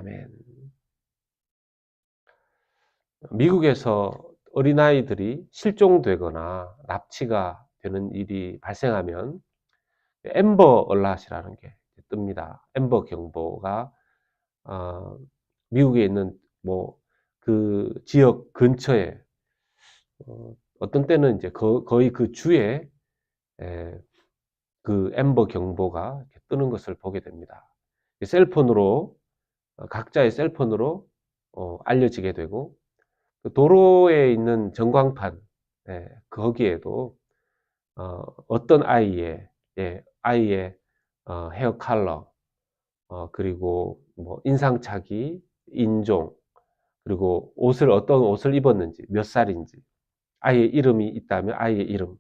아멘. 미국에서 어린아이들이 실종되거나 납치가 되는 일이 발생하면 앰버 얼럿이라는 게 뜹니다. 앰버 경보가 미국에 있는 그 지역 근처에 어떤 때는 이제 거의 그 주에 그 앰버 경보가 뜨는 것을 보게 됩니다. 셀폰으로 각자의 셀폰으로 알려지게 되고, 도로에 있는 전광판 거기에도 어떤 아이의 헤어 컬러, 그리고 뭐 인상착의, 인종, 그리고 어떤 옷을 입었는지, 몇 살인지, 아이의 이름이 있다면 아이의 이름,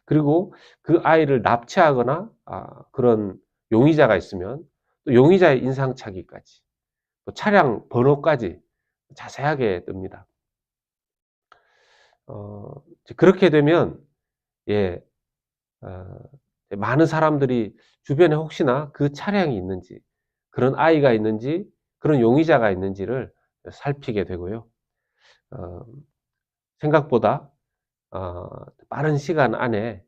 그리고 그 아이를 납치하거나 그런 용의자가 있으면 또 용의자의 인상착의까지, 또 차량 번호까지 자세하게 뜹니다. 그렇게 되면 많은 사람들이 주변에 혹시나 그 차량이 있는지, 그런 아이가 있는지, 그런 용의자가 있는지를 살피게 되고요. 생각보다 빠른 시간 안에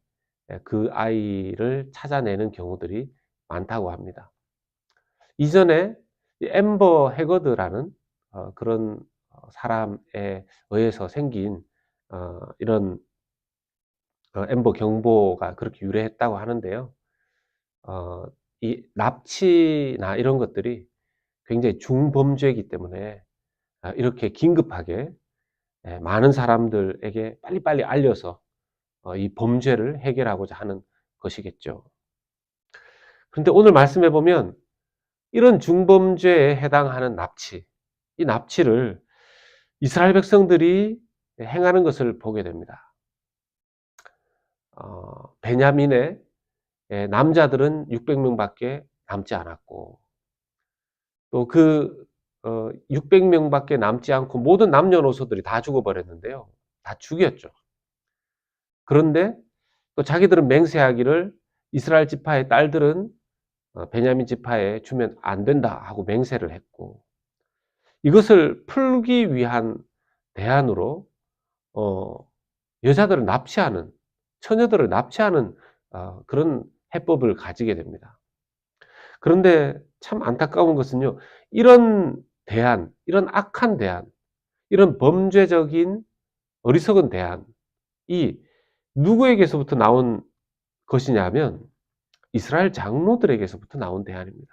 그 아이를 찾아내는 경우들이 많다고 합니다. 이전에 앰버 해거드라는 그런 사람에 의해서 생긴 이런 앰버 경보가 그렇게 유래했다고 하는데요. 이 납치나 이런 것들이 굉장히 중범죄이기 때문에 이렇게 긴급하게 많은 사람들에게 빨리빨리 알려서 이 범죄를 해결하고자 하는 것이겠죠. 그런데 오늘 말씀해 보면 이런 중범죄에 해당하는 납치, 이 납치를 이스라엘 백성들이 행하는 것을 보게 됩니다. 베냐민의 남자들은 600명밖에 남지 않았고, 또 그 600명밖에 남지 않고 모든 남녀노소들이 다 죽어버렸는데요. 다 죽였죠. 그런데 또 자기들은 맹세하기를 이스라엘 지파의 딸들은 베냐민 지파에 주면 안 된다 하고 맹세를 했고, 이것을 풀기 위한 대안으로 여자들을 납치하는, 처녀들을 납치하는 그런 해법을 가지게 됩니다. 그런데 참 안타까운 것은요, 이런 대안, 이런 악한 대안, 이런 범죄적인 어리석은 대안이 누구에게서부터 나온 것이냐면 이스라엘 장로들에게서부터 나온 대안입니다.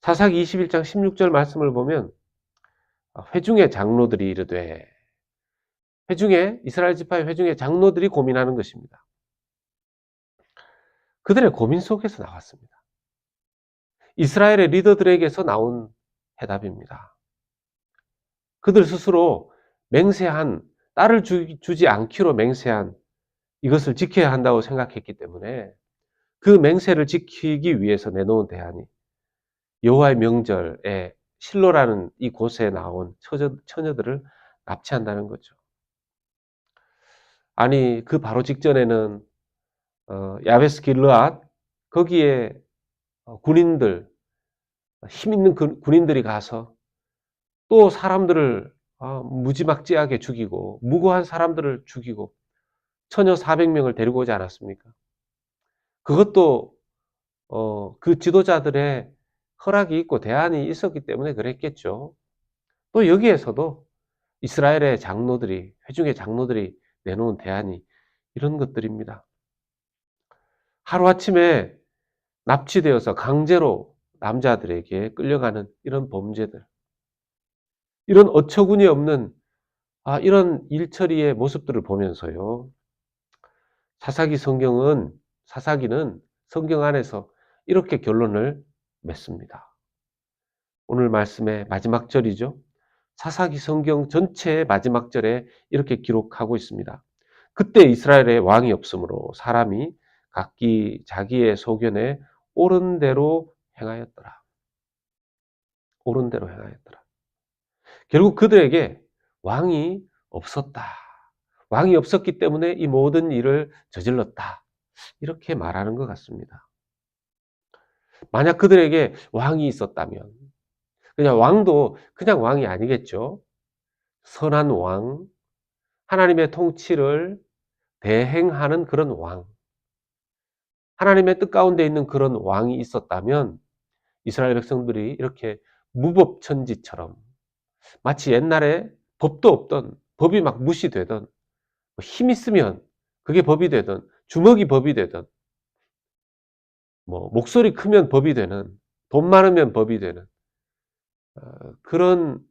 사사기 21장 16절 말씀을 보면 회중의 장로들이 이르되, 이스라엘 지파의 회중의 장로들이 고민하는 것입니다. 그들의 고민 속에서 나왔습니다. 이스라엘의 리더들에게서 나온 해답입니다. 그들 스스로 맹세한, 딸을 주지 않기로 맹세한 이것을 지켜야 한다고 생각했기 때문에 그 맹세를 지키기 위해서 내놓은 대안이 여호와의 명절에 실로라는 이 곳에 나온 처녀들을 납치한다는 거죠. 아니, 그 바로 직전에는 야베스 길르앗, 거기에 군인들, 힘 있는 군인들이 가서 또 사람들을 무지막지하게 죽이고, 무고한 사람들을 죽이고, 처녀 400명을 데리고 오지 않았습니까? 그것도 그 지도자들의 허락이 있고 대안이 있었기 때문에 그랬겠죠. 또 여기에서도 이스라엘의 장로들이, 회중의 장로들이 내놓은 대안이 이런 것들입니다. 하루아침에 납치되어서 강제로 남자들에게 끌려가는 이런 범죄들, 이런 어처구니 없는 이런 일처리의 모습들을 보면서요, 사사기는 성경 안에서 이렇게 결론을 맺습니다. 오늘 말씀의 마지막 절이죠. 사사기 성경 전체의 마지막 절에 이렇게 기록하고 있습니다. 그때 이스라엘에 왕이 없으므로 사람이 각기 자기의 소견에 옳은 대로 행하였더라. 옳은 대로 행하였더라. 결국 그들에게 왕이 없었다. 왕이 없었기 때문에 이 모든 일을 저질렀다. 이렇게 말하는 것 같습니다. 만약 그들에게 왕이 있었다면, 그냥 왕도 그냥 왕이 아니겠죠. 선한 왕, 하나님의 통치를 대행하는 그런 왕, 하나님의 뜻 가운데 있는 그런 왕이 있었다면 이스라엘 백성들이 이렇게 무법천지처럼, 마치 옛날에 법도 없던, 법이 막 무시되던, 힘 있으면 그게 법이 되던, 주먹이 법이 되던, 목소리 크면 법이 되는, 돈 많으면 법이 되는 그런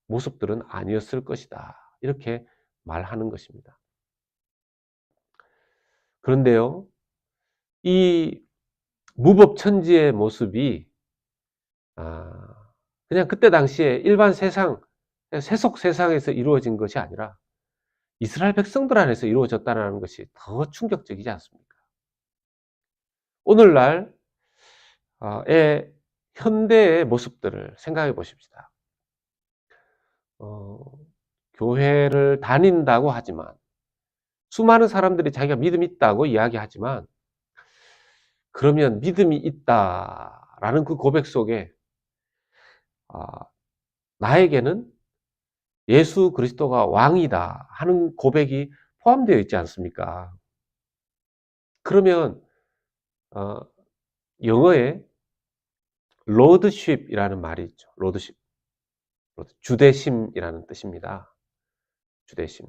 모습들은 아니었을 것이다. 이렇게 말하는 것입니다. 그런데요, 이 무법천지의 모습이 그냥 그때 당시에 일반 세상, 세속 세상에서 이루어진 것이 아니라 이스라엘 백성들 안에서 이루어졌다는 것이 더 충격적이지 않습니까? 오늘날의 현대의 모습들을 생각해 보십시다. 교회를 다닌다고 하지만, 수많은 사람들이 자기가 믿음이 있다고 이야기하지만, 그러면 믿음이 있다라는 그 고백 속에 나에게는 예수 그리스도가 왕이다 하는 고백이 포함되어 있지 않습니까? 그러면 영어에 lordship이라는 말이 있죠. lordship, 주대심이라는 뜻입니다. 주대심.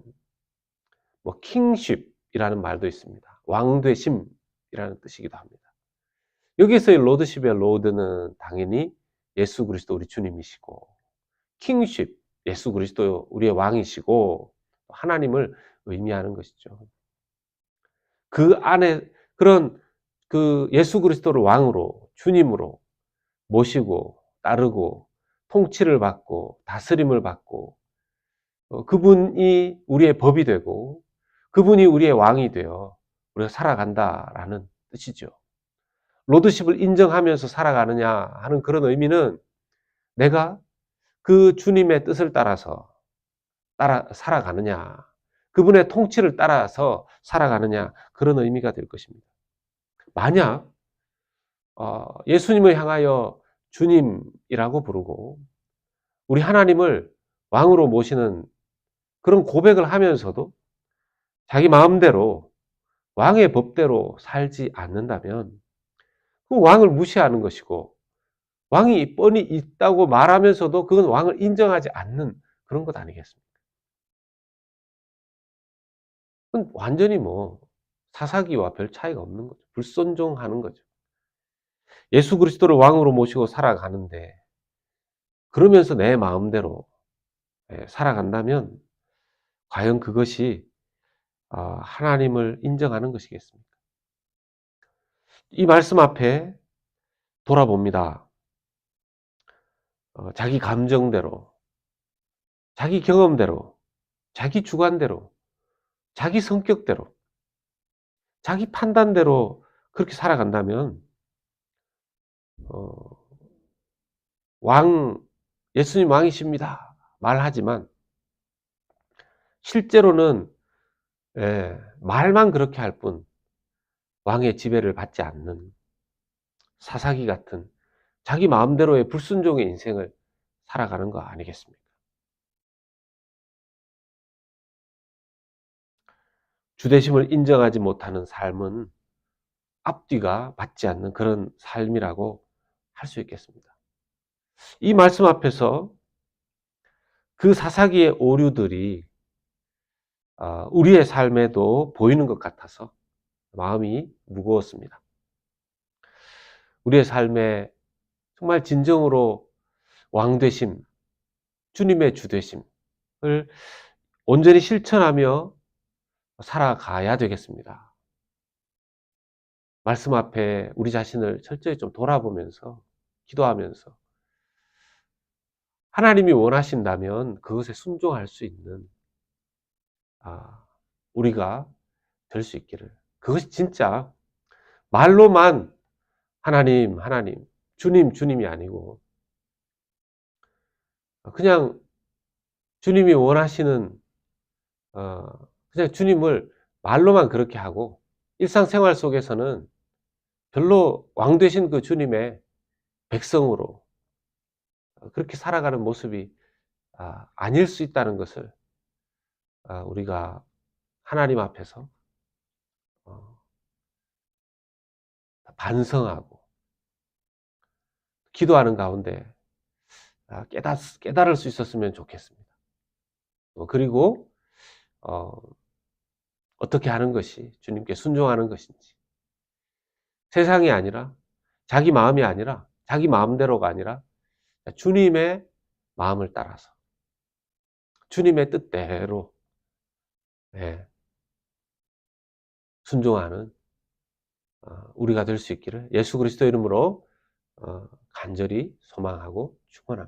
kingship이라는 말도 있습니다. 왕되심이라는 뜻이기도 합니다. 여기서의 lordship의 lord는 당연히 예수 그리스도 우리 주님이시고, kingship, 예수 그리스도 우리의 왕이시고 하나님을 의미하는 것이죠. 그 안에 그런 그 예수 그리스도를 왕으로, 주님으로 모시고 따르고 통치를 받고 다스림을 받고, 그분이 우리의 법이 되고 그분이 우리의 왕이 되어 우리가 살아간다라는 뜻이죠. 로드십을 인정하면서 살아가느냐 하는 그런 의미는 내가 그 주님의 뜻을 따라서 살아가느냐, 그분의 통치를 따라서 살아가느냐, 그런 의미가 될 것입니다. 만약 예수님을 향하여 주님이라고 부르고 우리 하나님을 왕으로 모시는 그런 고백을 하면서도 자기 마음대로 왕의 법대로 살지 않는다면 그 왕을 무시하는 것이고, 왕이 뻔히 있다고 말하면서도 그건 왕을 인정하지 않는 그런 것 아니겠습니까? 그건 완전히 사사기와 별 차이가 없는 거죠. 불순종하는 거죠. 예수 그리스도를 왕으로 모시고 살아가는데, 그러면서 내 마음대로 살아간다면 과연 그것이 하나님을 인정하는 것이겠습니까? 이 말씀 앞에 돌아봅니다. 자기 감정대로, 자기 경험대로, 자기 주관대로, 자기 성격대로, 자기 판단대로 그렇게 살아간다면 예수님 왕이십니다 말하지만 실제로는 말만 그렇게 할 뿐 왕의 지배를 받지 않는 사사기 같은 자기 마음대로의 불순종의 인생을 살아가는 거 아니겠습니까? 주대심을 인정하지 못하는 삶은 앞뒤가 맞지 않는 그런 삶이라고 할 수 있겠습니다. 이 말씀 앞에서 그 사사기의 오류들이 우리의 삶에도 보이는 것 같아서 마음이 무거웠습니다. 우리의 삶에 정말 진정으로 왕되심, 주님의 주되심을 온전히 실천하며 살아가야 되겠습니다. 말씀 앞에 우리 자신을 철저히 좀 돌아보면서 기도하면서 하나님이 원하신다면 그것에 순종할 수 있는 우리가 될 수 있기를. 그것이 진짜 말로만 하나님, 하나님, 주님, 주님이 아니고 그냥 주님이 원하시는 그냥 주님을 말로만 그렇게 하고 일상생활 속에서는 별로 왕 되신 그 주님의 백성으로 그렇게 살아가는 모습이 아닐 수 있다는 것을 우리가 하나님 앞에서 반성하고 기도하는 가운데 깨달을 수 있었으면 좋겠습니다. 그리고 어떻게 하는 것이 주님께 순종하는 것인지, 세상이 아니라 자기 마음이 아니라 자기 마음대로가 아니라 주님의 마음을 따라서 주님의 뜻대로 순종하는 우리가 될 수 있기를 예수 그리스도 이름으로 간절히 소망하고 축원합니다.